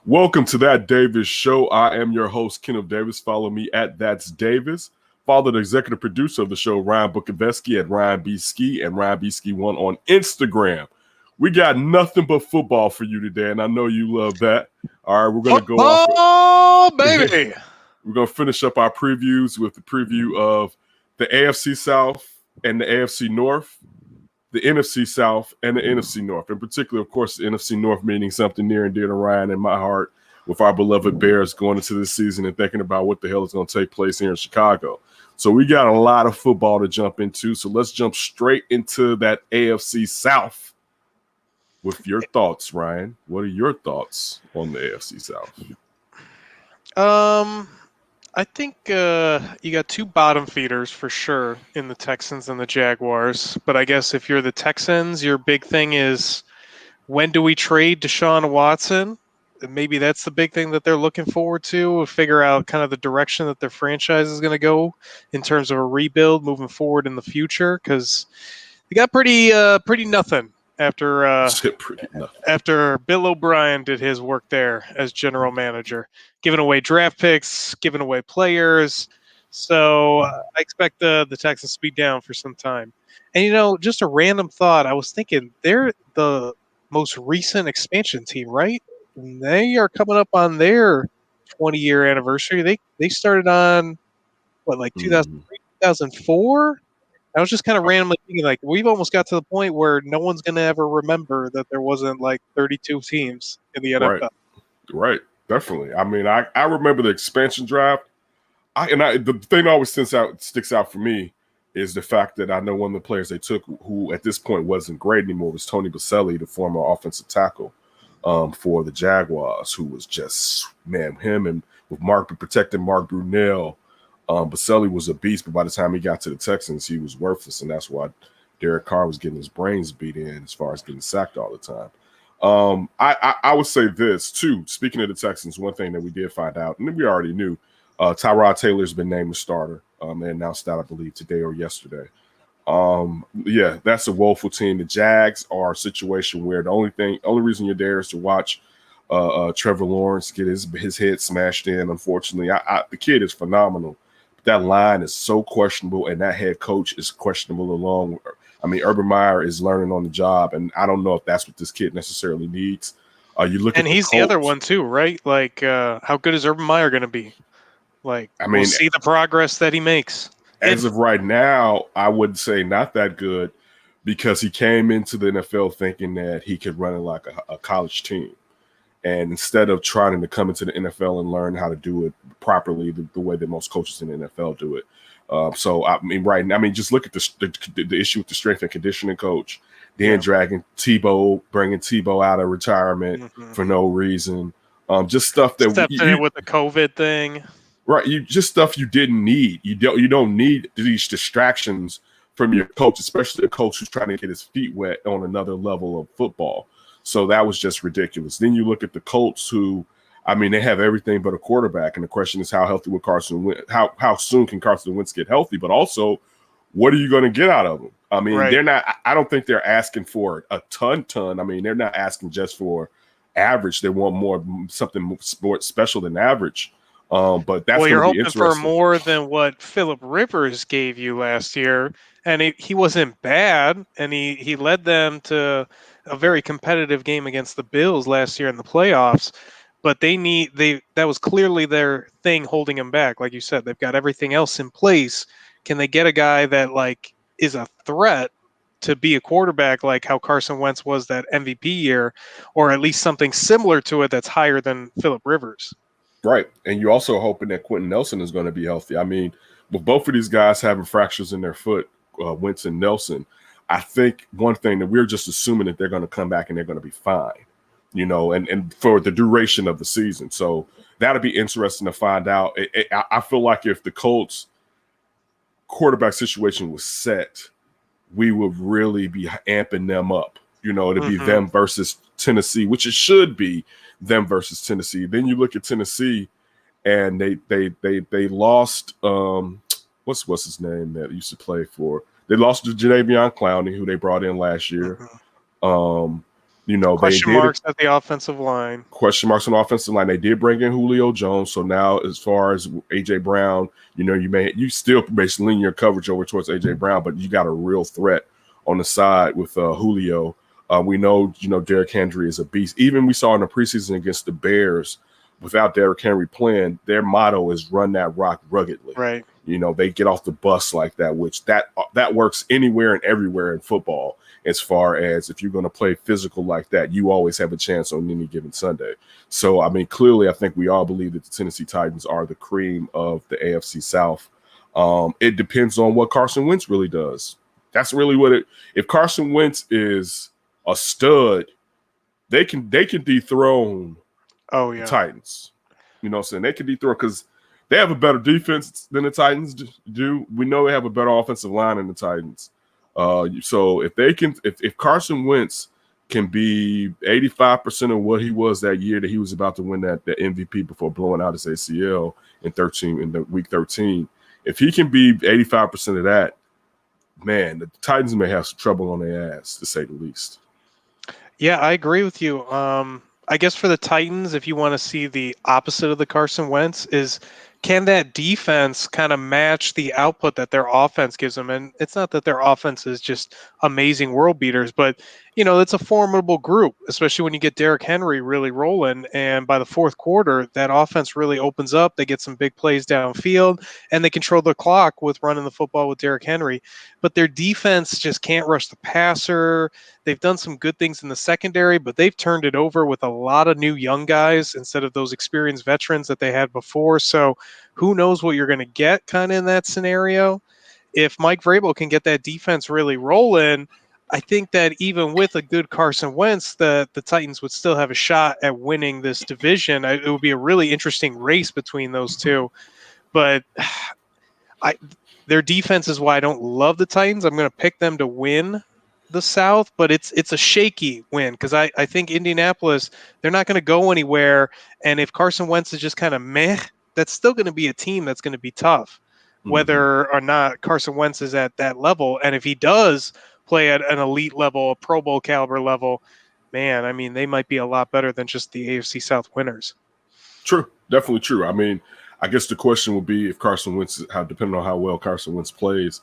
Welcome to That Davis Show. I am your host, Kenneth Davis. Follow me at That's Davis. Follow the executive producer of the show, Ryan Bukoveski, at Ryan B. Ski and Ryan B. Ski 1 on Instagram. We got nothing but football for you today, and I know you love that. All right, we're going to go off. Oh, baby. We're going to finish up our previews with the preview of the AFC South and the AFC North, the NFC South and the NFC North. In particular, of course, the NFC North meaning something near and dear to Ryan and my heart with our beloved Bears going into this season and thinking about what the hell is going to take place here in Chicago. So we got a lot of football to jump into. So let's jump straight into that AFC South with your thoughts, Ryan. What are your thoughts on the AFC South? I think you got two bottom feeders for sure in the Texans and the Jaguars. But I guess if you're the Texans, your big thing is when do we trade Deshaun Watson? Maybe that's the big thing that they're looking forward to, figure out kind of the direction that their franchise is going to go in terms of a rebuild moving forward in the future, because they got pretty nothing after Bill O'Brien did his work there as general manager, giving away draft picks, giving away players. So I expect the Texans to be down for some time. And, just a random thought, I was thinking they're the most recent expansion team, right? And they are coming up on their 20-year anniversary. They started on, 2003, 2004? I was just kind of randomly thinking, we've almost got to the point where no one's going to ever remember that there wasn't 32 teams in the NFL. Right, definitely. I mean, I remember the expansion draft. The thing that always sticks out for me is the fact that I know one of the players they took who at this point wasn't great anymore was Tony Baselli, the former offensive tackle for the Jaguars, who was just, him and with protecting Mark Brunell. Baselli was a beast, but by the time he got to the Texans, he was worthless, and that's why Derek Carr was getting his brains beat in as far as getting sacked all the time. I would say this, too. Speaking of the Texans, one thing that we did find out, and we already knew, Tyrod Taylor's been named the starter. They announced that, I believe, today or yesterday. That's a woeful team. The Jags are a situation where the only reason you're there is to watch Trevor Lawrence get his head smashed in. Unfortunately, the kid is phenomenal. That line is so questionable, and that head coach is questionable along. Urban Meyer is learning on the job, and I don't know if that's what this kid necessarily needs. He's the other one too, right? How good is Urban Meyer going to be? We'll see the progress that he makes. As of right now, I would say not that good, because he came into the NFL thinking that he could run it like a college team. And instead of trying to come into the NFL and learn how to do it properly, the way that most coaches in the NFL do it. Right now, just look at the issue with the strength and conditioning coach, then bringing Tebow out of retirement for no reason. Just stuff that stepped in with the COVID thing. Right, stuff you didn't need. You don't need these distractions from your coach, especially a coach who's trying to get his feet wet on another level of football. So that was just ridiculous. Then you look at the Colts, who, they have everything but a quarterback, and the question is how healthy will Carson Wentz? How soon can Carson Wentz get healthy? But also, what are you going to get out of him? They're not. I don't think they're asking for a ton. They're not asking just for average. They want something more special than average. But that's you're hoping for more than what Phillip Rivers gave you last year, and he wasn't bad, and he led them to a very competitive game against the Bills last year in the playoffs. But that was clearly their thing holding him back. Like you said, they've got everything else in place. Can they get a guy that is a threat to be a quarterback like how Carson Wentz was that MVP year, or at least something similar to it that's higher than Phillip Rivers? Right. And you're also hoping that Quentin Nelson is going to be healthy. With both of these guys having fractures in their foot, Wentz and Nelson, I think one thing that we're just assuming that they're going to come back and they're going to be fine, and for the duration of the season. So that'll be interesting to find out. I feel like if the Colts quarterback situation was set, we would really be amping them up. It'd be them versus Tennessee, which it should be them versus Tennessee. Then you look at Tennessee, and they lost what's his name that used to play for. They lost to Jadeveon Clowney, who they brought in last year. You know, they Question did marks at the offensive line. question marks on the offensive line. They did bring in Julio Jones. So now, as far as AJ Brown, you know, you still basically lean your coverage over towards AJ Brown, but you got a real threat on the side with Julio. We know, you know, Derrick Henry is a beast. Even we saw in the preseason against the Bears, without Derrick Henry playing, their motto is run that rock ruggedly. Right. You know, they get off the bus like that, which that works anywhere and everywhere in football. As far as if you're going to play physical like that, you always have a chance on any given Sunday. So, I mean, clearly, I think we all believe that the Tennessee Titans are the cream of the AFC South. It depends on what Carson Wentz really does. That's really what it. If Carson Wentz is a stud, they can dethrone the Titans. You know what I'm saying? They can dethrone because they have a better defense than the Titans do. We know they have a better offensive line than the Titans. So if Carson Wentz can be 85% of what he was that year that he was about to win that MVP before blowing out his ACL in the week 13, if he can be 85% of that, man, the Titans may have some trouble on their ass, to say the least. Yeah, I agree with you. I guess for the Titans, if you want to see the opposite of the Carson Wentz, is can that defense kind of match the output that their offense gives them? And it's not that their offense is just amazing world beaters, but, you know, it's a formidable group, especially when you get Derrick Henry really rolling. And by the fourth quarter, that offense really opens up. They get some big plays downfield, and they control the clock with running the football with Derrick Henry. But their defense just can't rush the passer. They've done some good things in the secondary, but they've turned it over with a lot of new young guys instead of those experienced veterans that they had before. So who knows what you're going to get kind of in that scenario. If Mike Vrabel can get that defense really rolling, I think that even with a good Carson Wentz, the Titans would still have a shot at winning this division. It would be a really interesting race between those two. But their defense is why I don't love the Titans. I'm going to pick them to win the South, but it's a shaky win because I think Indianapolis, they're not going to go anywhere. And if Carson Wentz is just kind of meh, that's still going to be a team that's going to be tough, whether or not Carson Wentz is at that level. And if he does play at an elite level, a Pro Bowl caliber level, man, I mean, they might be a lot better than just the AFC South winners. True. Definitely true. I mean, I guess the question would be if Carson Wentz, depending on how well Carson Wentz plays,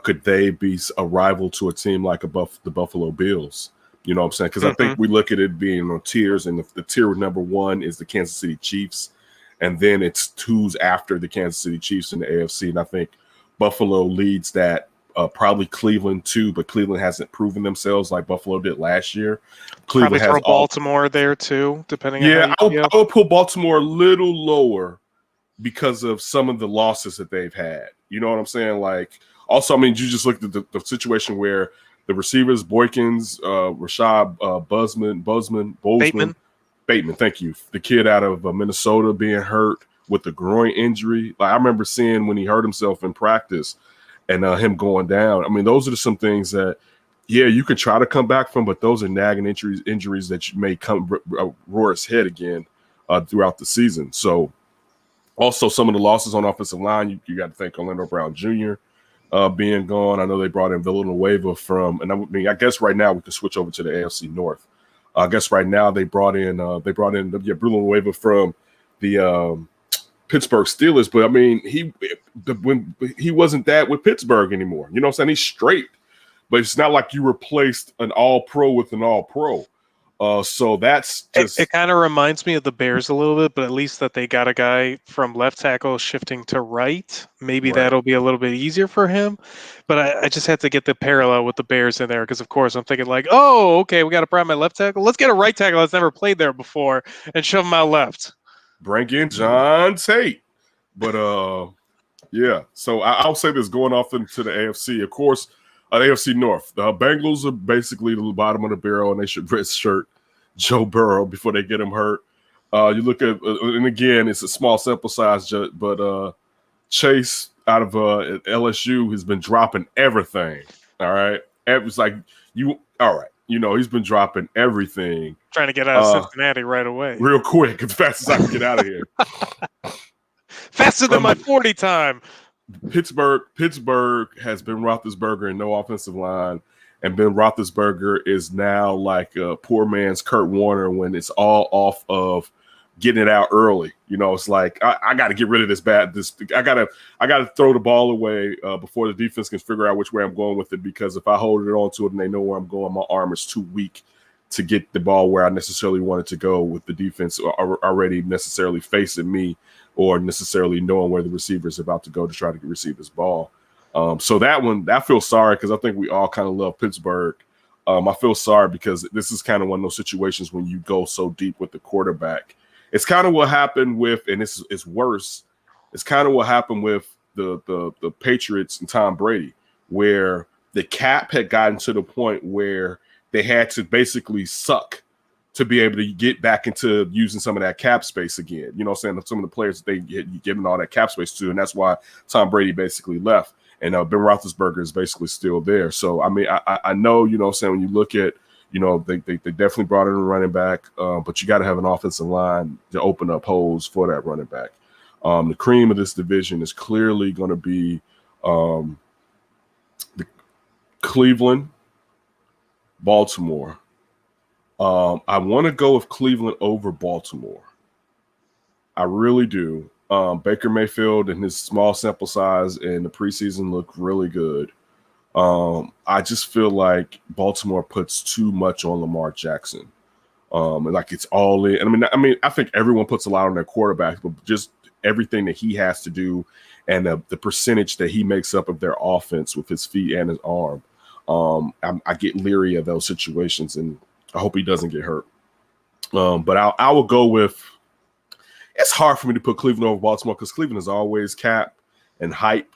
could they be a rival to a team like the Buffalo Bills? You know what I'm saying? Because I think we look at it being on tiers, and the tier number one is the Kansas City Chiefs, and then it's who's after the Kansas City Chiefs in the AFC. And I think Buffalo leads that, probably Cleveland too, but Cleveland hasn't proven themselves like Buffalo did last year. Cleveland probably throw Baltimore there too, depending on how I would put Baltimore a little lower because of some of the losses that they've had. You know what I'm saying? Like, also, I mean, you just looked at the situation where the receivers, Boykins, Rashad Bateman, thank you. The kid out of Minnesota being hurt with the groin injury. Like, I remember seeing when he hurt himself in practice and him going down. I mean, those are some things that, yeah, you could try to come back from, but those are nagging injuries that you may roar its head again throughout the season. So, also, some of the losses on offensive line, you got to thank Orlando Brown Jr. Being gone. I know they brought in Villanueva I guess right now we can switch over to the AFC North. I guess right now they brought in Villanueva from the Pittsburgh Steelers, but I mean he wasn't that with Pittsburgh anymore. You know what I'm saying? He's straight, but it's not like you replaced an All-Pro with an All-Pro. So that's just it kind of reminds me of the Bears a little bit, but at least that they got a guy from left tackle shifting to right. Maybe that'll be a little bit easier for him. But I just had to get the parallel with the Bears in there because, of course, I'm thinking like, oh, okay, we got a problem at left tackle. Let's get a right tackle that's never played there before and shove him out left. Bring in John Tate. But yeah. So I'll say this going off into the AFC, of course. AFC North. The Bengals are basically the bottom of the barrel, and they should redshirt Joe Burrow before they get him hurt. You look at, and again, it's a small sample size, but Chase out of LSU has been dropping everything. All right, it's like all right. You know, he's been dropping everything. Trying to get out of Cincinnati right away, real quick, as fast as I can get out of here. Faster than my 40 time. Pittsburgh has been Roethlisberger and no offensive line. and Ben Roethlisberger is now like a poor man's Kurt Warner when it's all off of getting it out early. It's like I got to get rid of this I got to throw the ball away before the defense can figure out which way I'm going with it, because if I hold it on to it and they know where I'm going, my arm is too weak to get the ball where I necessarily want it to go, with the defense already necessarily facing me or necessarily knowing where the receiver is about to go to try to receive this ball. So I feel sorry, because I think we all kind of love Pittsburgh. I feel sorry because this is kind of one of those situations when you go so deep with the quarterback. It's kind of what happened with, and it's worse, it's kind of what happened with the Patriots and Tom Brady, where the cap had gotten to the point where they had to basically suck to be able to get back into using some of that cap space again. You know what I'm saying? Some of the players that they had given all that cap space to, and that's why Tom Brady basically left. And Ben Roethlisberger is basically still there. So, I mean, I know, you know what I'm saying, when you look at, they definitely brought in a running back, but you got to have an offensive line to open up holes for that running back. The cream of this division is clearly going to be the Cleveland, Baltimore. I want to go with Cleveland over Baltimore. I really do. Baker Mayfield and his small sample size in the preseason look really good. I just feel like Baltimore puts too much on Lamar Jackson. Like it's all in. I mean, I think everyone puts a lot on their quarterback, but just everything that he has to do and the percentage that he makes up of their offense with his feet and his arm. I get leery of those situations, and I hope he doesn't get hurt. But I will go with. It's hard for me to put Cleveland over Baltimore because Cleveland is always cap and hype.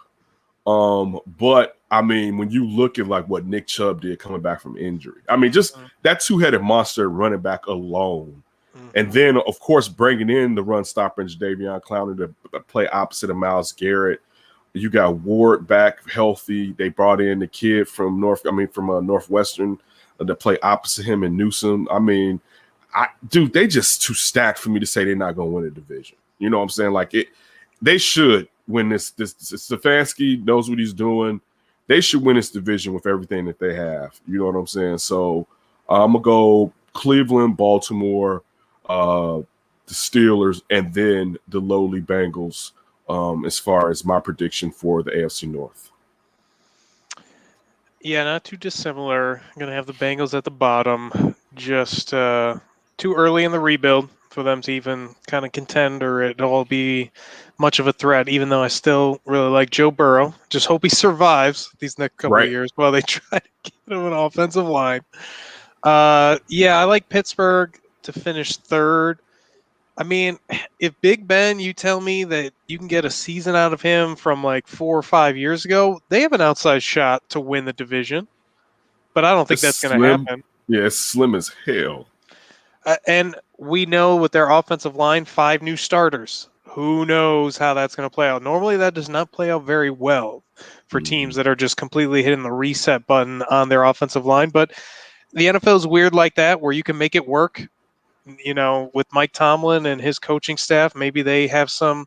But I mean, when you look at like what Nick Chubb did coming back from injury, I mean, just that two-headed monster running back alone. And then, of course, bringing in the run stopper and Jadeveon Clowney to play opposite of Myles Garrett. You got Ward back healthy. They brought in the kid from Northwestern to play opposite him and Newsom. I mean, they just too stacked for me to say they're not going to win a division. You know what I'm saying? Like they should win this. Stefanski knows what he's doing. They should win this division with everything that they have. You know what I'm saying? So I'm gonna go Cleveland, Baltimore, the Steelers, and then the lowly Bengals. As far as my prediction for the AFC North. Yeah, not too dissimilar. I'm gonna have the Bengals at the bottom. Just too early in the rebuild for them to even kind of contend or at all be much of a threat, even though I still really like Joe Burrow. Just hope he survives these next couple of years while they try to get him an offensive line. Yeah, I like Pittsburgh to finish third. I mean, if Big Ben, you tell me that you can get a season out of him from like 4 or 5 years ago, they have an outside shot to win the division. But I don't think that's going to happen. Yeah, it's slim as hell. And we know with their offensive line, 5 new starters. Who knows how that's going to play out? Normally, that does not play out very well for teams that are just completely hitting the reset button on their offensive line. But the NFL is weird like that, where you can make it work. You know, with Mike Tomlin and his coaching staff, maybe they have some,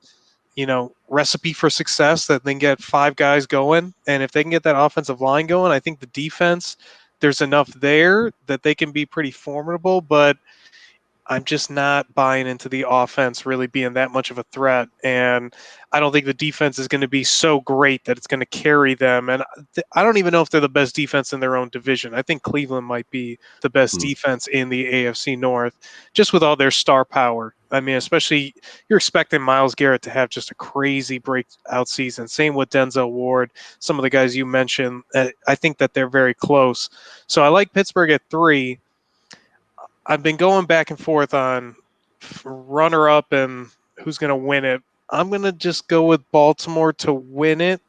recipe for success that then get 5 guys going. And if they can get that offensive line going, I think the defense, there's enough there that they can be pretty formidable. But I'm just not buying into the offense really being that much of a threat. And I don't think the defense is going to be so great that it's going to carry them. And I don't even know if they're the best defense in their own division. I think Cleveland might be the best defense in the AFC North, just with all their star power. I mean, especially you're expecting Myles Garrett to have just a crazy breakout season. Same with Denzel Ward, some of the guys you mentioned. I think that they're very close. So I like Pittsburgh at 3. I've been going back and forth on runner-up and who's going to win it. I'm going to just go with Baltimore to win it.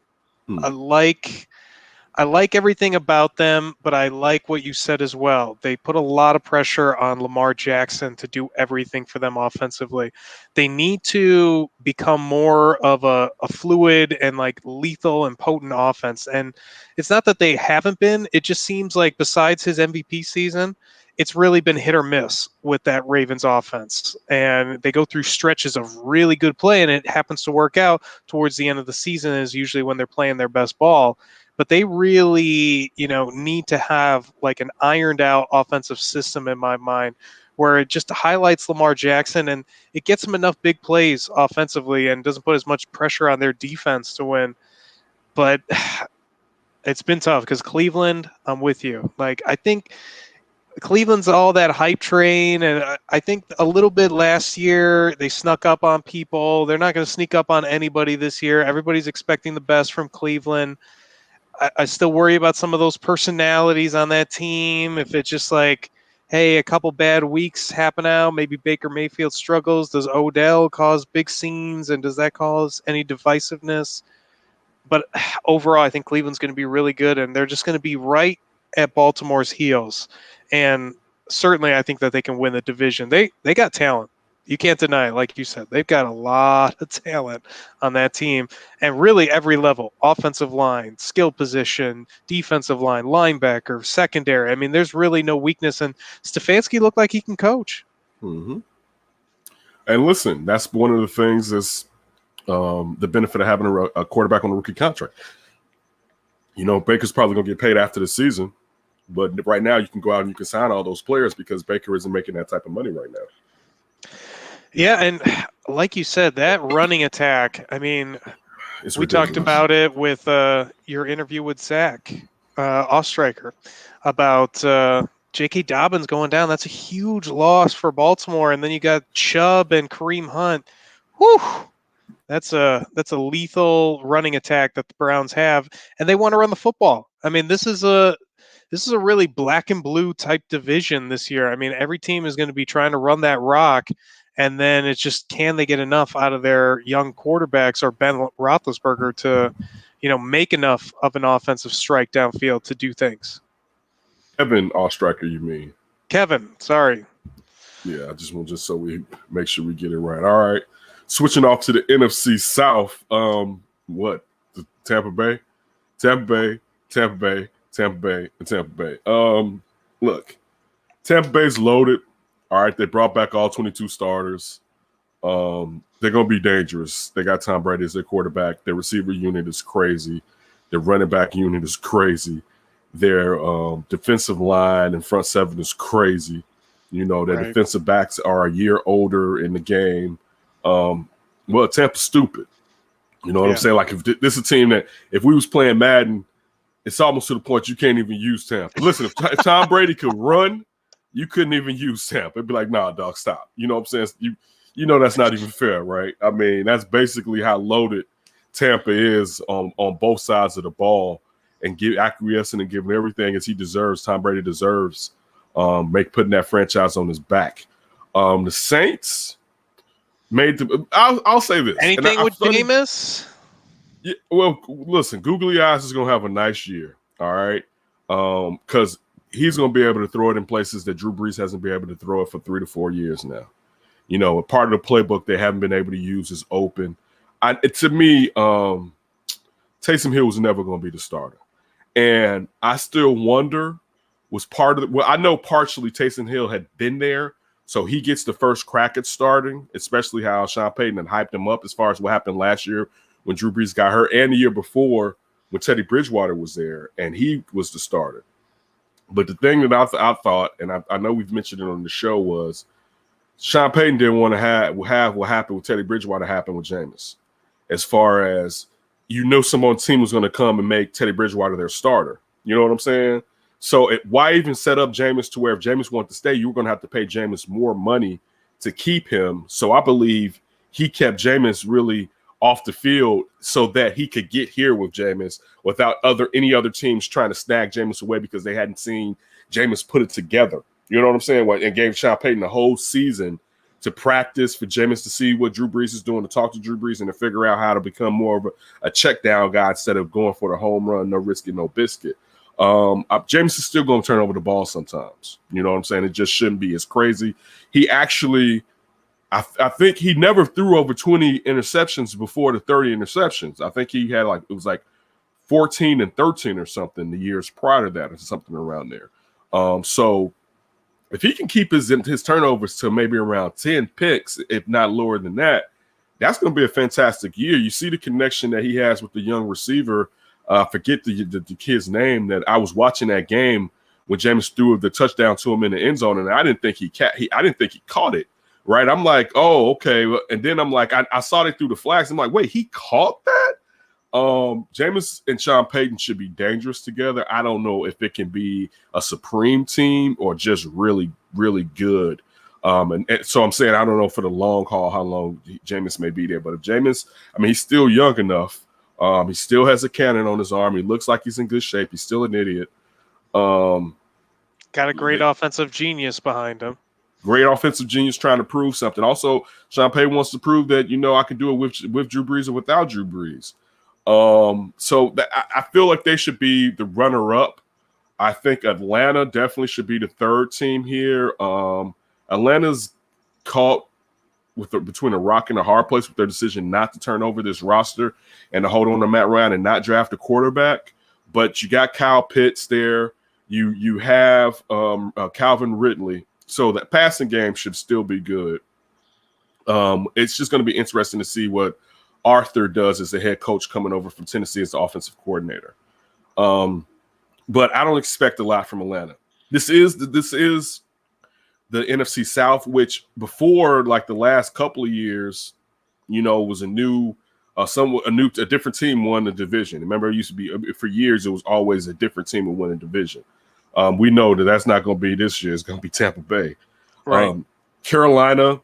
I like everything about them, but I like what you said as well. They put a lot of pressure on Lamar Jackson to do everything for them offensively. They need to become more of a fluid and like lethal and potent offense. And it's not that they haven't been. It just seems like besides his MVP season, it's really been hit or miss with that Ravens offense. And they go through stretches of really good play, and it happens to work out towards the end of the season is usually when they're playing their best ball. but they really, need to have like an ironed out offensive system in my mind where it just highlights Lamar Jackson and it gets him enough big plays offensively and doesn't put as much pressure on their defense to win. But it's been tough because Cleveland, I'm with you. Like, I think Cleveland's all that hype train, and I think a little bit last year they snuck up on people. They're not going to sneak up on anybody this year. Everybody's expecting the best from Cleveland. I still worry about some of those personalities on that team. If it's just like, hey, a couple bad weeks happen out, maybe Baker Mayfield struggles. Does Odell cause big scenes, and does that cause any divisiveness? But overall, I think Cleveland's going to be really good, and they're just going to be right at Baltimore's heels. And certainly I think that they can win the division. They got talent. You can't deny it. Like you said, they've got a lot of talent on that team. And really every level, offensive line, skill position, defensive line, linebacker, secondary. I mean, there's really no weakness. And Stefanski looked like he can coach. Mm-hmm. And listen, that's one of the things that's the benefit of having a quarterback on a rookie contract. Baker's probably going to get paid after the season. But right now you can go out and you can sign all those players because Baker isn't making that type of money right now. Yeah, and like you said, that running attack, I mean, we talked about it with your interview with Zach Ostreicher about J.K. Dobbins going down. That's a huge loss for Baltimore. And then you got Chubb and Kareem Hunt. Whew! That's a lethal running attack that the Browns have, and they want to run the football. I mean, this is a really black and blue type division this year. I mean, every team is going to be trying to run that rock, and then it's just, can they get enough out of their young quarterbacks or Ben Roethlisberger to, make enough of an offensive strike downfield to do things? Kevin Ostreicher, you mean? Kevin, sorry. Yeah, just so we make sure we get it right. All right. Switching off to the NFC South, Tampa Bay, and Tampa Bay. Look, Tampa Bay's loaded. All right, they brought back all 22 starters. They're going to be dangerous. They got Tom Brady as their quarterback. Their receiver unit is crazy. Their running back unit is crazy. Their defensive line and front seven is crazy. Their defensive backs are a year older in the game. Tampa's stupid. You know what I'm saying? Like, if this is a team that, if we was playing Madden, it's almost to the point you can't even use Tampa. Listen, if Tom Brady could run, you couldn't even use Tampa. It'd be like, nah, dog, stop. You know what I'm saying? That's not even fair, right? I mean, that's basically how loaded Tampa is on both sides of the ball, and acquiescing and giving everything as he deserves, Tom Brady deserves, putting that franchise on his back. The Saints made the. I'll say this. Anything with Jameis? Yeah, well, listen, Googly Eyes is going to have a nice year, all right? Because he's going to be able to throw it in places that Drew Brees hasn't been able to throw it for 3 to 4 years now. A part of the playbook they haven't been able to use is open. To me, Taysom Hill was never going to be the starter. And I still wonder, I know partially Taysom Hill had been there, so he gets the first crack at starting, especially how Sean Payton had hyped him up as far as what happened last year when Drew Brees got hurt, and the year before when Teddy Bridgewater was there and he was the starter. But the thing that I thought, and I know we've mentioned it on the show, was Sean Payton didn't want to have what happened with Teddy Bridgewater happen with Jameis. As far as, someone on the team was going to come and make Teddy Bridgewater their starter. You know what I'm saying? So why even set up Jameis to where if Jameis wanted to stay, you were going to have to pay Jameis more money to keep him. So I believe he kept Jameis really off the field so that he could get here with Jameis without any other teams trying to snag Jameis away because they hadn't seen Jameis put it together. You know what I'm saying? And gave Sean Payton the whole season to practice for Jameis to see what Drew Brees is doing, to talk to Drew Brees and to figure out how to become more of a check down guy instead of going for the home run, no risk it, no biscuit. Jameis is still going to turn over the ball sometimes. You know what I'm saying? It just shouldn't be as crazy. He actually, I think he never threw over 20 interceptions before the 30 interceptions. I think he had it was 14 and 13 or something the years prior to that, or something around there. So if he can keep his turnovers to maybe around 10 picks, if not lower than that, that's going to be a fantastic year. You see the connection that he has with the young receiver Forget the kid's name. That I was watching that game when Jameis threw the touchdown to him in the end zone, and I didn't think he caught it. Right? I'm like, oh, okay. And then I'm like, I saw they threw the flags. I'm like, wait, he caught that? Jameis and Sean Payton should be dangerous together. I don't know if it can be a supreme team or just really, really good. And so I'm saying I don't know for the long haul how long Jameis may be there. But if Jameis, I mean, he's still young enough. He still has a cannon on his arm. He looks like he's in good shape. He's still an idiot. Got a great offensive genius behind him. Great offensive genius trying to prove something. Also, Sean Payton wants to prove that, I can do it with Drew Brees or without Drew Brees. So I feel like they should be the runner-up. I think Atlanta definitely should be the third team here. Atlanta's caught between a rock and a hard place with their decision not to turn over this roster and to hold on to Matt Ryan and not draft a quarterback. But you got Kyle Pitts there. You have Calvin Ridley. So that passing game should still be good. It's just going to be interesting to see what Arthur does as the head coach coming over from Tennessee as the offensive coordinator. But I don't expect a lot from Atlanta. This is the NFC South, which before like the last couple of years, was a different team won the division. Remember, it used to be for years, it was always a different team who won a division. We know that's not going to be this year. It's going to be Tampa Bay. Right. Carolina,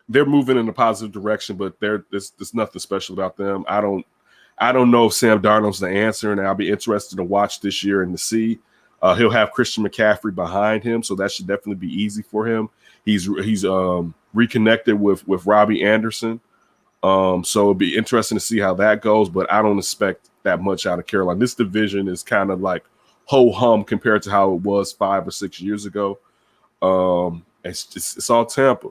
they're moving in a positive direction, but there's nothing special about them. I don't know if Sam Darnold's the answer, and I'll be interested to watch this year and to see. He'll have Christian McCaffrey behind him, so that should definitely be easy for him. He's reconnected with Robbie Anderson, so it'll be interesting to see how that goes. But I don't expect that much out of Carolina. This division is kind of like ho-hum compared to how it was 5 or 6 years ago. It's all Tampa.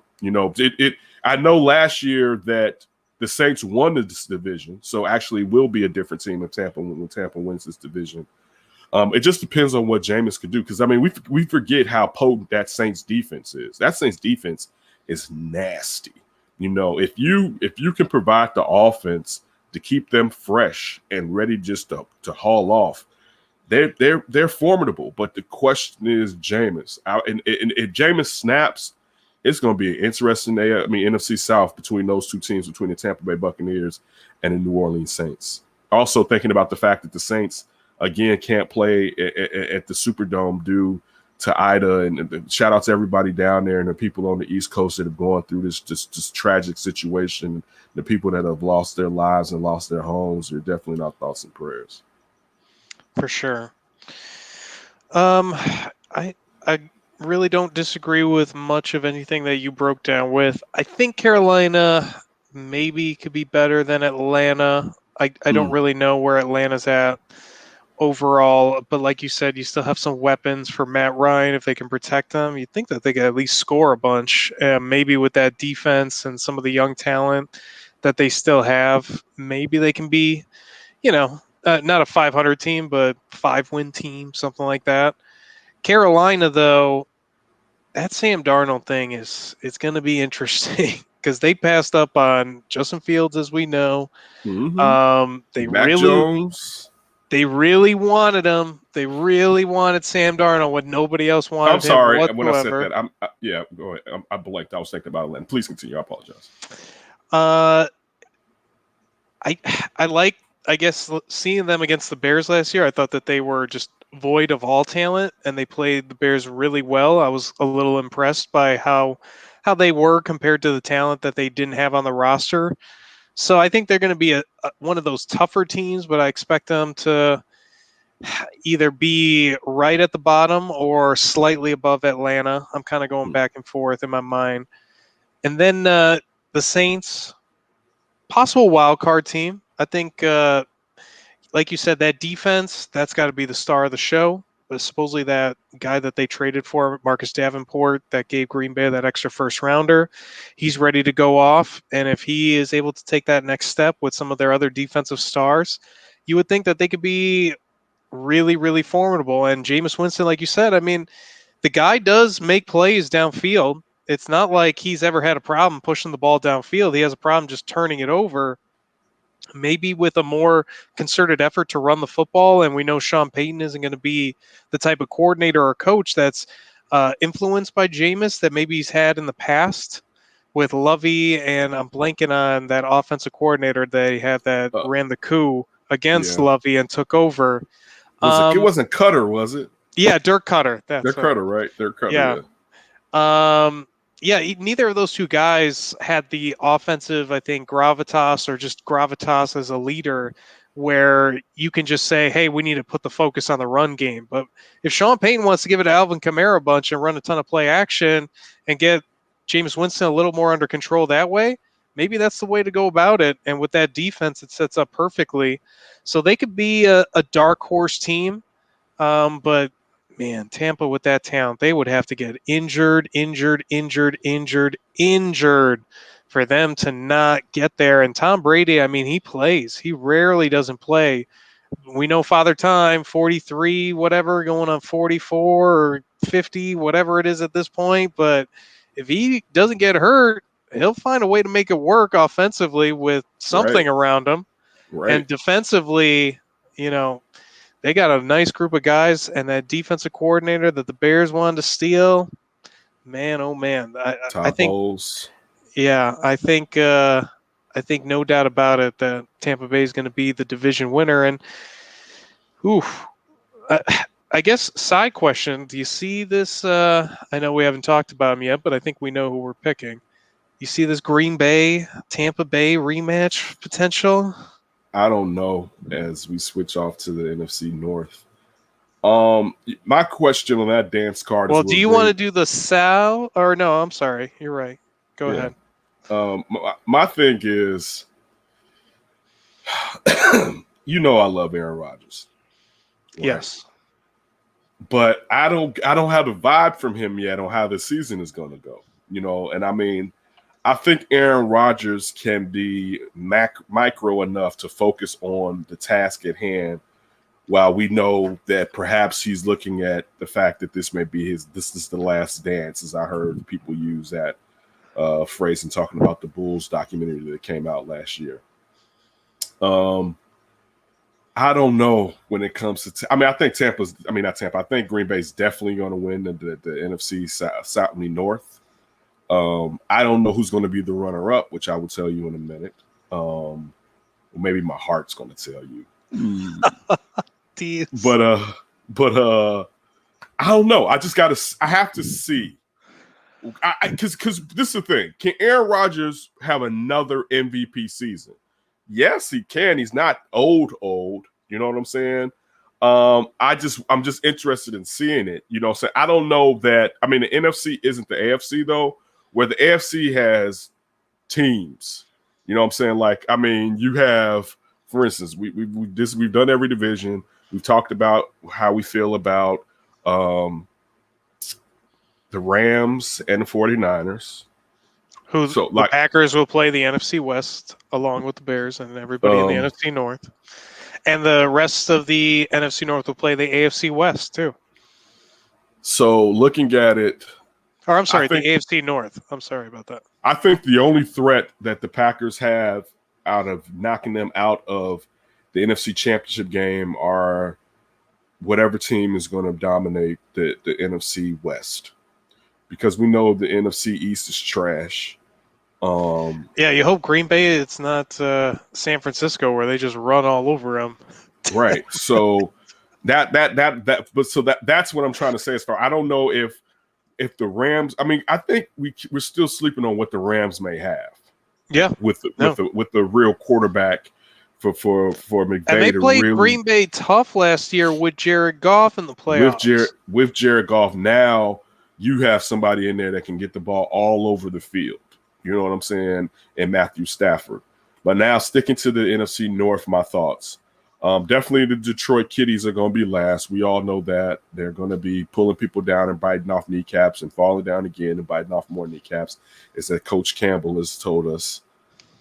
I know last year that the Saints won this division, so actually will be a different team if when Tampa wins this division. It just depends on what Jameis could do, because I mean we forget how potent that Saints defense is. That Saints defense is nasty. If you can provide the offense to keep them fresh and ready just to haul off, they're formidable. But the question is Jameis. And if Jameis snaps, it's going to be an interesting NFC South between those two teams, between the Tampa Bay Buccaneers and the New Orleans Saints. Also thinking about the fact that the Saints, again, can't play at the Superdome due to Ida. And shout out to everybody down there and the people on the East Coast that have gone through this tragic situation. The people that have lost their lives and lost their homes are definitely our thoughts and prayers. For sure. I really don't disagree with much of anything that you broke down with. I think Carolina maybe could be better than Atlanta. I don't really know where Atlanta's at overall, but like you said, you still have some weapons for Matt Ryan if they can protect them. You'd think that they could at least score a bunch. Maybe with that defense and some of the young talent that they still have, maybe they can be, not a 500 team, but 5-win team, something like that. Carolina, though, that Sam Darnold thing it's going to be interesting because they passed up on Justin Fields, as we know. Mm-hmm. Jones. They really wanted him. They really wanted Sam Darnold when nobody else wanted him. I'm sorry whatsoever. when I said that. Go ahead. I blanked. I was thinking about Atlanta. Please continue. I apologize. I like, I guess, seeing them against the Bears last year. I thought that they were just void of all talent, and they played the Bears really well. I was a little impressed by how they were compared to the talent that they didn't have on the roster. So I think they're going to be one of those tougher teams, but I expect them to either be right at the bottom or slightly above Atlanta. I'm kind of going back and forth in my mind. And then the Saints, possible wild card team. I think, like you said, that defense, that's got to be the star of the show. But supposedly that guy that they traded for, Marcus Davenport, that gave Green Bay that extra first rounder, he's ready to go off. And if he is able to take that next step with some of their other defensive stars, you would think that they could be really, really formidable. And Jameis Winston, like you said, I mean, the guy does make plays downfield. It's not like he's ever had a problem pushing the ball downfield. He has a problem just turning it over. maybe with a more concerted effort to run the football. And we know Sean Payton isn't going to be the type of coordinator or coach that's influenced by Jameis that maybe he's had in the past with Lovey, and I'm blanking on that offensive coordinator they had that ran the coup against Lovey and took over. It wasn't Cutter, was it? Yeah, Dirk Cutter. That's Cutter, right? Dirk Cutter. Yeah. Neither of those two guys had the offensive, I think, gravitas or just gravitas as a leader where you can just say, hey, we need to put the focus on the run game. But if Sean Payton wants to give it to Alvin Kamara a bunch and run a ton of play action and get Jameis Winston a little more under control that way, maybe that's the way to go about it. And with that defense, it sets up perfectly. So they could be a dark horse team. But man, Tampa with that talent, they would have to get injured for them to not get there. And Tom Brady, I mean, he plays. He rarely doesn't play. We know Father Time, 43, whatever, going on 44 or 50, whatever it is at this point. But if he doesn't get hurt, he'll find a way to make it work offensively with something around him. Right. And defensively, they got a nice group of guys, and that defensive coordinator that the Bears wanted to steal, man, oh man, I think, Bowles. Yeah, I think no doubt about it that Tampa Bay is going to be the division winner. And I guess side question: do you see this? I know we haven't talked about him yet, but I think we know who we're picking. You see this Green Bay Tampa Bay rematch potential? I don't know as we switch off to the NFC North. My question on that dance card is, do you want to do the South or no? I'm sorry. You're right. Go ahead. My thing is, I love Aaron Rodgers. Right? Yes. But I don't have the vibe from him yet on how the season is going to go, and I mean, I think Aaron Rodgers can be micro enough to focus on the task at hand, while we know that perhaps he's looking at the fact that this may be this is the last dance, as I heard people use that phrase in talking about the Bulls documentary that came out last year. I don't know when it comes to. I think Green Bay's definitely going to win the NFC South North. I don't know who's going to be the runner-up, which I will tell you in a minute. Maybe my heart's going to tell you. But I don't know. I have to see. Because this is the thing. Can Aaron Rodgers have another MVP season? Yes, he can. He's not old. You know what I'm saying? I'm just interested in seeing it. So I don't know that. I mean, the NFC isn't the AFC though, where the AFC has teams. You know what I'm saying? Like, I mean, you have, for instance, we've done every division. We've talked about how we feel about the Rams and the 49ers. The Packers will play the NFC West along with the Bears and everybody in the NFC North. And the rest of the NFC North will play the AFC West too. So looking at it, the AFC North. I'm sorry about that. I think the only threat that the Packers have out of knocking them out of the NFC Championship game are whatever team is going to dominate the NFC West, because we know the NFC East is trash. You hope Green Bay, it's not San Francisco where they just run all over them. Right. So that's what I'm trying to say. As far, I don't know if the Rams. I mean, I think we're still sleeping on what the Rams may have. Yeah. With the real quarterback for McVay. And they played Green Bay tough last year with Jared Goff in the playoffs. With Jared Goff, now you have somebody in there that can get the ball all over the field. You know what I'm saying? And Matthew Stafford. But now sticking to the NFC North, my thoughts. Definitely the Detroit Kitties are going to be last. We all know that. They're going to be pulling people down and biting off kneecaps and falling down again and biting off more kneecaps, as that Coach Campbell has told us.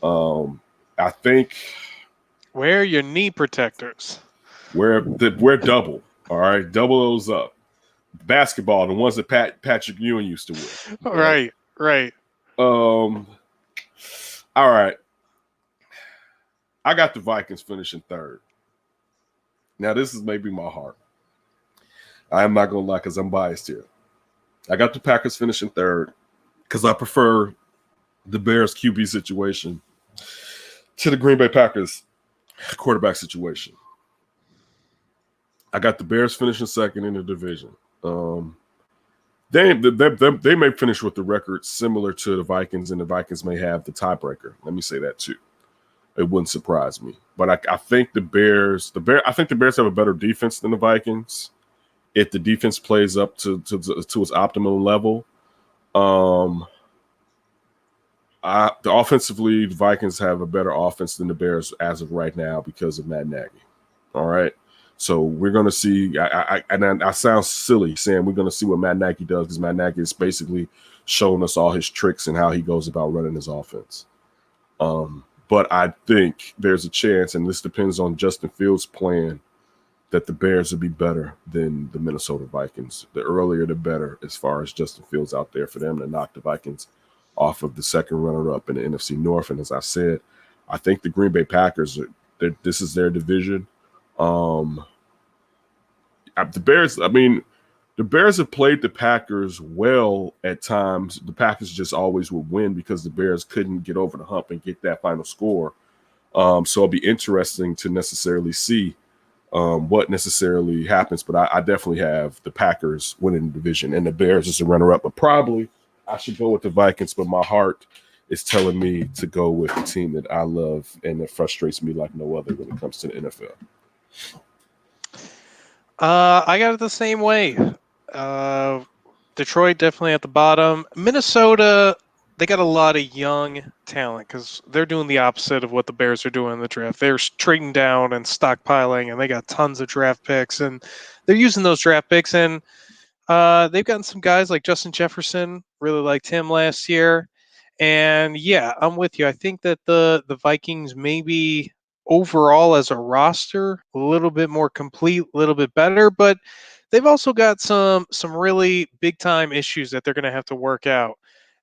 I think. Wear your knee protectors. Wear double. All right, double those up. Basketball, the ones that Patrick Ewing used to wear. Right. All right. I got the Vikings finishing third. Now, this is maybe my heart. I am not going to lie because I'm biased here. I got the Packers finishing third because I prefer the Bears QB situation to the Green Bay Packers quarterback situation. I got the Bears finishing second in the division. They may finish with the record similar to the Vikings, and the Vikings may have the tiebreaker. Let me say that too. It wouldn't surprise me. But I think the Bears have a better defense than the Vikings. If the defense plays up to its optimal level, offensively, the Vikings have a better offense than the Bears as of right now because of Matt Nagy. All right. So we're going to see. I sound silly saying we're going to see what Matt Nagy does because Matt Nagy is basically showing us all his tricks and how he goes about running his offense. But I think there's a chance, and this depends on Justin Fields' plan, that the Bears would be better than the Minnesota Vikings. The earlier, the better, as far as Justin Fields out there for them to knock the Vikings off of the second runner-up in the NFC North. And as I said, I think the Green Bay Packers, this is their division. The Bears have played the Packers well at times. The Packers just always would win because the Bears couldn't get over the hump and get that final score. So it'll be interesting to necessarily see what necessarily happens. But I definitely have the Packers winning the division and the Bears as a runner-up. But probably I should go with the Vikings, but my heart is telling me to go with the team that I love and that frustrates me like no other when it comes to the NFL. I got it the same way. Detroit definitely at the bottom. Minnesota, they got a lot of young talent because they're doing the opposite of what the Bears are doing in the draft. They're trading down and stockpiling, and they got tons of draft picks, and they're using those draft picks. And they've gotten some guys like Justin Jefferson. Really liked him last year. And yeah, I'm with you. I think that the Vikings maybe overall as a roster a little bit more complete, a little bit better, but they've also got some really big time issues that they're going to have to work out.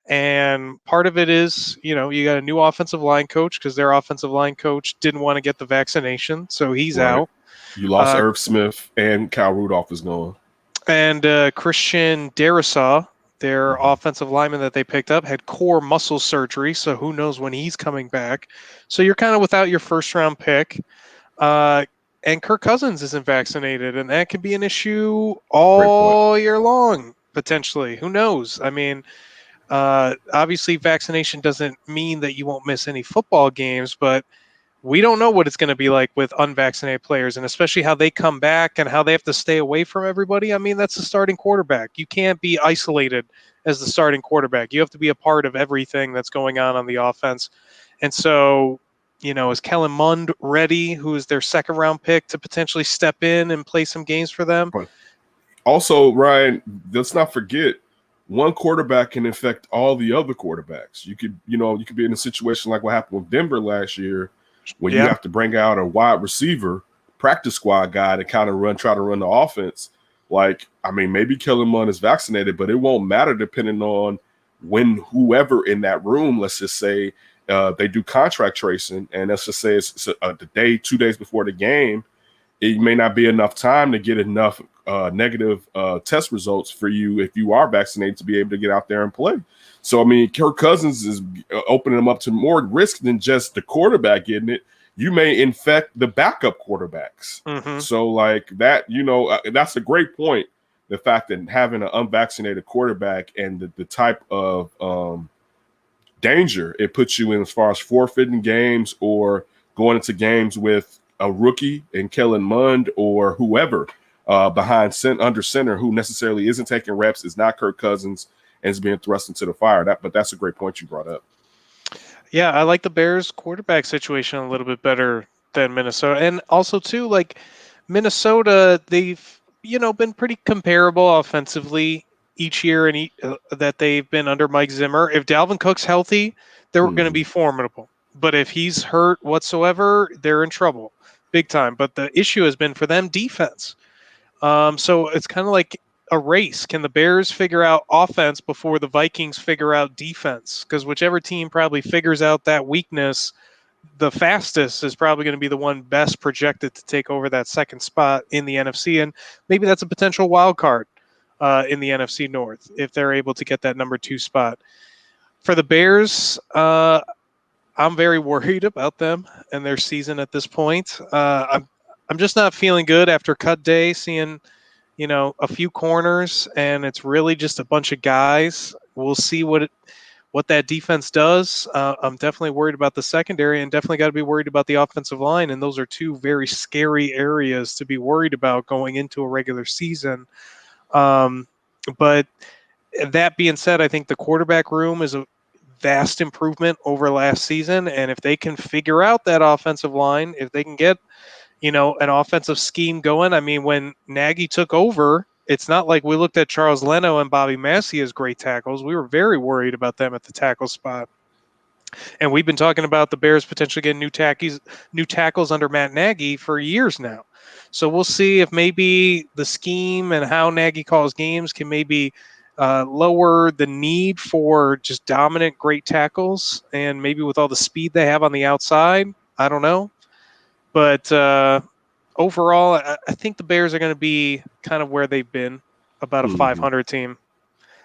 And part of it is, you got a new offensive line coach because their offensive line coach didn't want to get the vaccination, so he's out. You lost Irv Smith and Kyle Rudolph is gone. And Christian Darrisaw, their offensive lineman that they picked up, had core muscle surgery, so who knows when he's coming back. So you're kind of without your first-round pick. And Kirk Cousins isn't vaccinated, and that could be an issue all year long, potentially. Who knows? I mean, obviously vaccination doesn't mean that you won't miss any football games, but we don't know what it's going to be like with unvaccinated players, and especially how they come back and how they have to stay away from everybody. I mean, that's the starting quarterback. You can't be isolated as the starting quarterback. You have to be a part of everything that's going on the offense. And so, is Kellen Mond ready, who is their second-round pick, to potentially step in and play some games for them? But also, Ryan, let's not forget, one quarterback can affect all the other quarterbacks. You could be in a situation like what happened with Denver last year, when you have to bring out a wide receiver, practice squad guy to kind of try to run the offense. Maybe Kellen Mond is vaccinated, but it won't matter depending on when whoever in that room, let's just say, they do contract tracing, and let's just say it's the day, 2 days before the game, it may not be enough time to get enough negative test results for you if you are vaccinated to be able to get out there and play. So, Kirk Cousins is opening them up to more risk than just the quarterback getting it. You may infect the backup quarterbacks. Mm-hmm. So, that's a great point. The fact that having an unvaccinated quarterback and the type of danger it puts you in as far as forfeiting games or going into games with a rookie and Kellen Mond or whoever under center who necessarily isn't taking reps, is not Kirk Cousins, and is being thrust into the fire. But that's a great point you brought up. Yeah, I like the Bears quarterback situation a little bit better than Minnesota. And also, too, Minnesota, they've, been pretty comparable offensively each year and that they've been under Mike Zimmer. If Dalvin Cook's healthy, they're going to be formidable. But if he's hurt whatsoever, they're in trouble big time. But the issue has been for them defense. So it's kind of like a race. Can the Bears figure out offense before the Vikings figure out defense? Because whichever team probably figures out that weakness the fastest is probably going to be the one best projected to take over that second spot in the NFC, and maybe that's a potential wild card in the NFC North if they're able to get that number 2 spot. For the Bears, I'm very worried about them and their season at this point. I'm just not feeling good after cut day, seeing a few corners, and it's really just a bunch of guys. We'll see what that defense does. I'm definitely worried about the secondary, and definitely got to be worried about the offensive line. And those are two very scary areas to be worried about going into a regular season. But that being said, I think the quarterback room is a vast improvement over last season. And if they can figure out that offensive line, if they can get, an offensive scheme going. I mean, when Nagy took over, it's not like we looked at Charles Leno and Bobby Massey as great tackles. We were very worried about them at the tackle spot. And we've been talking about the Bears potentially getting new tackles under Matt Nagy for years now. So we'll see if maybe the scheme and how Nagy calls games can maybe lower the need for just dominant great tackles. And maybe with all the speed they have on the outside, I don't know. But overall, I think the Bears are going to be kind of where they've been, about a 500 team.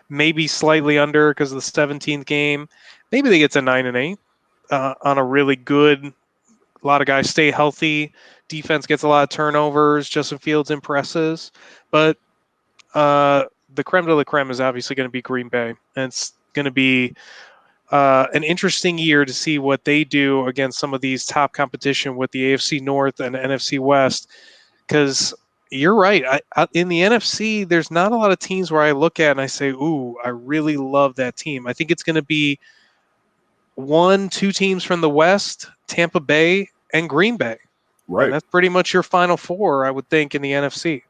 Maybe slightly under because of the 17th game. Maybe they get to 9-8 on a really good. A lot of guys stay healthy. Defense gets a lot of turnovers. Justin Fields impresses. But the creme de la creme is obviously going to be Green Bay. And it's going to be an interesting year to see what they do against some of these top competition with the AFC North and NFC West. Because you're right. In the NFC, there's not a lot of teams where I look at and I say, ooh, I really love that team. I think it's going to be 1-2 teams from the West, Tampa Bay and Green Bay. Right. And that's pretty much your final four, I would think, in the NFC.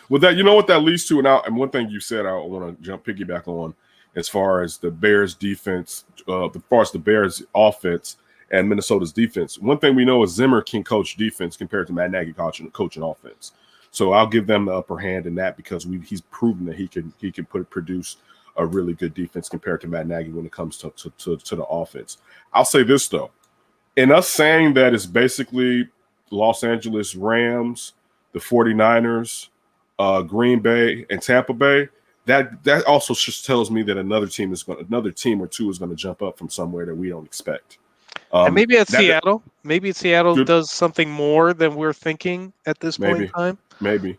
Well, that, what that leads to, and one thing you said I want to piggyback on as far as the Bears defense, as far as the Bears offense and Minnesota's defense. One thing we know is Zimmer can coach defense compared to Matt Nagy coaching offense. So I'll give them the upper hand in that because he's proven that he can produce a really good defense compared to Matt Nagy when it comes to the offense. I'll say this, though. In us saying that it's basically Los Angeles Rams, the 49ers, Green Bay, and Tampa Bay, that also just tells me that another team or two is going to jump up from somewhere that we don't expect. And maybe it's Seattle. Maybe Seattle does something more than we're thinking at this point in time. Maybe.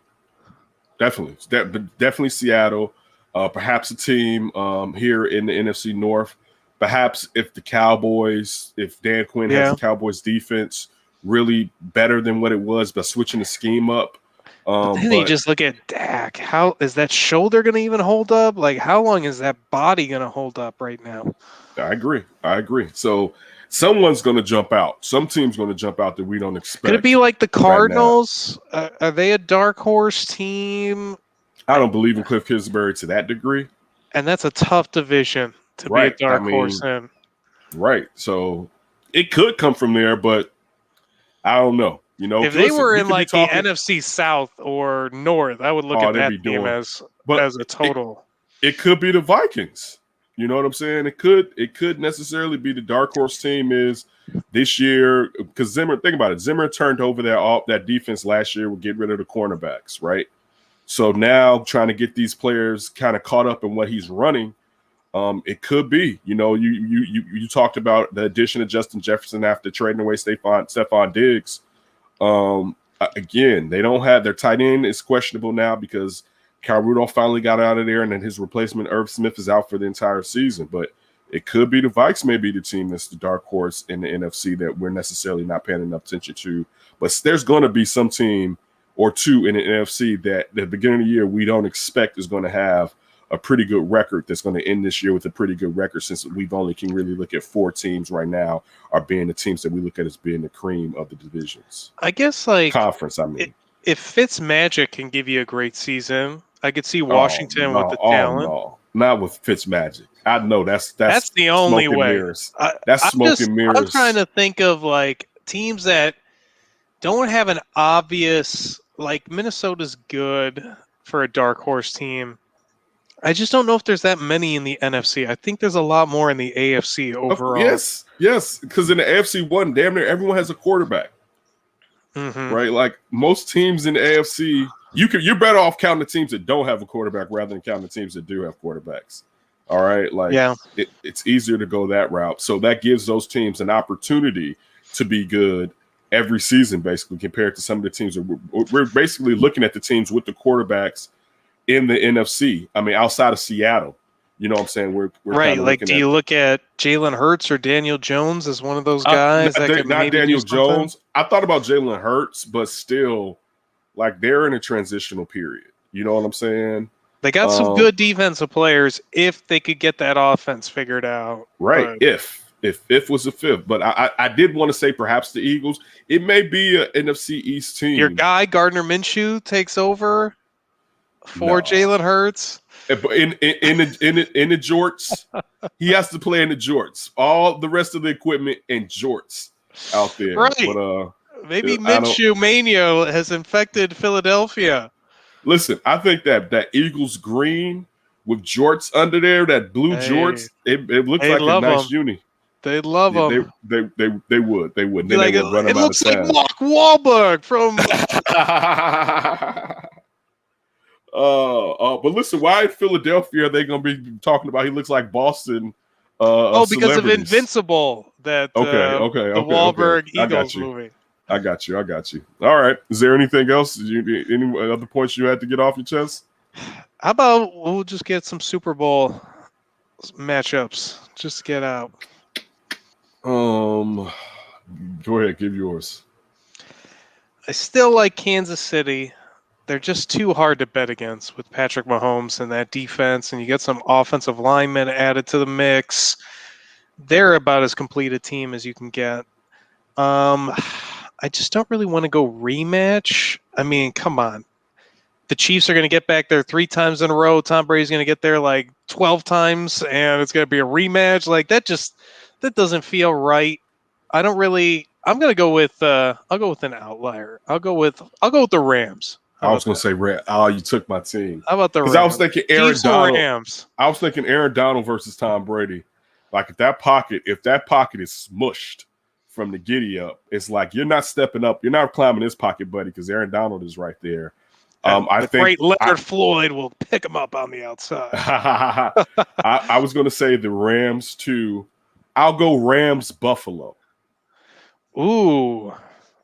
Definitely Seattle. Perhaps a team here in the NFC North. Perhaps if Dan Quinn has the Cowboys defense really better than what it was by switching the scheme up. Then you just look at Dak. How is that shoulder going to even hold up? Like, how long is that body going to hold up right now? I agree. So someone's going to jump out. Some team's going to jump out that we don't expect. Could it be like the Cardinals? Are they a dark horse team? I don't believe in Cliff Kingsbury to that degree. And that's a tough division to be a dark horse in. Right. So it could come from there, but I don't know. If they were in like the NFC South or North, I would look at that team as a total. It could be the Vikings. You know what I'm saying? It could necessarily be the dark horse team is this year because Zimmer. Think about it. Zimmer turned over that defense last year. We'll get rid of the cornerbacks, right? So now trying to get these players kind of caught up in what he's running. It could be. You talked about the addition of Justin Jefferson after trading away Stephon Diggs. Again, they don't have their tight end is questionable now because Kyle Rudolph finally got out of there, and then his replacement Irv Smith is out for the entire season. But it could be the Vikes may be the team that's the dark horse in the NFC that we're necessarily not paying enough attention to. But there's going to be some team or two in the NFC that at the beginning of the year we don't expect is going to have a pretty good record that's going to end this year with a pretty good record since we've only can really look at 4 teams right now are being the teams that we look at as being the cream of the divisions. I guess like conference, I mean. If Fitzmagic can give you a great season, I could see Washington with the talent. No, not with Fitzmagic. I know that's the only way. That's smoke and mirrors. I'm trying to think of like teams that don't have an obvious like Minnesota's good for a dark horse team. I just don't know if there's that many in the NFC. I think there's a lot more in the AFC overall. Yes, Yes, because in the AFC 1, damn near everyone has a quarterback. Right? Like most teams in the AFC, you're better off counting the teams that don't have a quarterback rather than counting the teams that do have quarterbacks. All right. Like it's easier to go that route. So that gives those teams an opportunity to be good every season, basically, compared to some of the teams. We're basically looking at the teams with the quarterbacks in the NFC. I mean, outside of Seattle. You know what I'm saying? We're right. Like, do you look at Jalen Hurts or Daniel Jones as one of those guys that could maybe Daniel do something? Jones. I thought about Jalen Hurts, but still, like, they're in a transitional period. You know what I'm saying? They got some good defensive players if they could get that offense figured out. Right. But if was a fifth. But I did want to say perhaps the Eagles. It may be an NFC East team. Your guy, Gardner Minshew, takes over for Jalen Hurts. In the jorts, he has to play in the jorts. All the rest of the equipment and jorts out there. Right. But, maybe Minshew mania has infected Philadelphia. Listen, I think that Eagles green with jorts under there, that blue jorts, it looks like a nice uni. They love them. They would. Then like, they would run it them out looks of town. like Mark Wahlberg from. But listen, why in Philadelphia are they going to be talking about? He looks like Boston. Because of Invincible, the Wahlberg Eagles movie. I got you. All right. Is there anything else? Any other points you had to get off your chest? How about we'll just get some Super Bowl matchups just to get out. Go ahead, give yours. I still like Kansas City. They're just too hard to bet against with Patrick Mahomes and that defense, and you get some offensive linemen added to the mix. They're about as complete a team as you can get. I just don't really want to go rematch. I mean, come on. The Chiefs are going to get back there 3 times in a row. Tom Brady's going to get there like 12 times, and it's going to be a rematch. Like that doesn't feel right. I'm going to go with I'll go with an outlier. I'll go with the Rams. I was going to say Rams. Oh, you took my team. How about the Rams? Because I was thinking Aaron Donald. Rams. I was thinking Aaron Donald versus Tom Brady. Like if that pocket is smushed from the giddy up, it's like you're not stepping up. You're not climbing this pocket, buddy, because Aaron Donald is right there. I think great Leonard Floyd will pick him up on the outside. I was going to say the Rams too. I'll go Rams Buffalo. Ooh.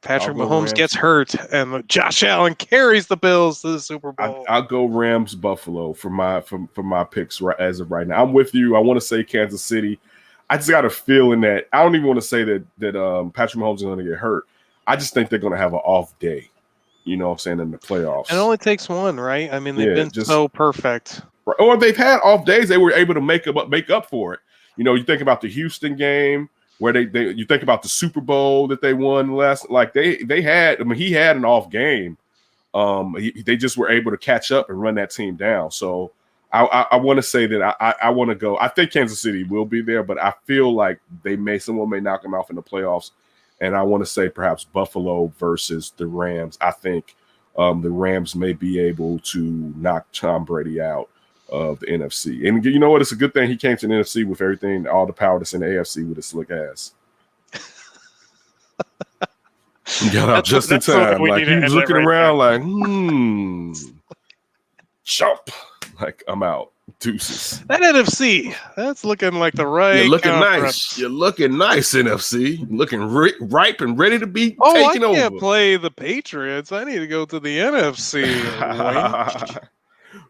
Patrick Mahomes gets hurt, and Josh Allen carries the Bills to the Super Bowl. I'll go Rams Buffalo for my picks as of right now. I'm with you. I want to say Kansas City. I just got a feeling that I don't even want to say that Patrick Mahomes is going to get hurt. I just think they're going to have an off day. You know what I'm saying, in the playoffs. It only takes one, right? I mean, they've been so perfect. Right. Or they've had off days. They were able to make up for it. You know, you think about the Houston game where you think about the Super Bowl that they won last. Like they had. I mean, he had an off game. They just were able to catch up and run that team down. So I want to say that I want to go. I think Kansas City will be there, but I feel like someone may knock them off in the playoffs. And I want to say perhaps Buffalo versus the Rams. I think the Rams may be able to knock Tom Brady out of the NFC. And you know what? It's a good thing he came to the NFC with everything, all the power that's in the AFC with his slick ass. He got out just in time. Like he was looking around like, jump. Like, I'm out. Deuces. That NFC, that's looking like the right. You're looking conference. nice. You're looking nice, NFC. Looking ripe and ready to be taken over. I can't play the Patriots. I need to go to the NFC.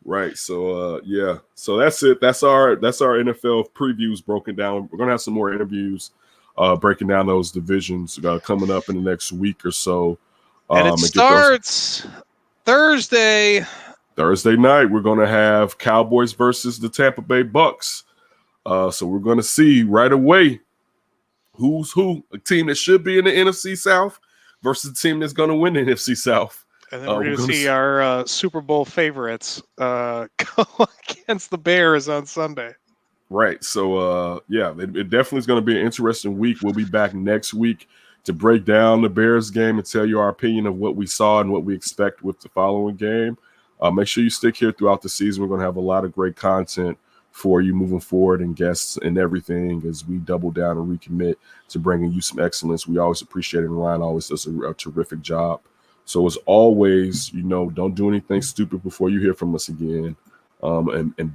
Right. So yeah. So that's it. That's our NFL previews broken down. We're gonna have some more interviews breaking down those divisions coming up in the next week or so. And it starts Thursday night. We're going to have Cowboys versus the Tampa Bay Bucks. So we're going to see right away who's who. A team that should be in the NFC South versus a team that's going to win the NFC South. And then we're going to see our Super Bowl favorites go against the Bears on Sunday. Right. So, yeah, it definitely is going to be an interesting week. We'll be back next week to break down the Bears game and tell you our opinion of what we saw and what we expect with the following game. Make sure you stick here throughout the season. We're going to have a lot of great content for you moving forward, and guests and everything as we double down and recommit to bringing you some excellence. We always appreciate it, and Ryan always does a terrific job. So as always, don't do anything stupid before you hear from us again, and be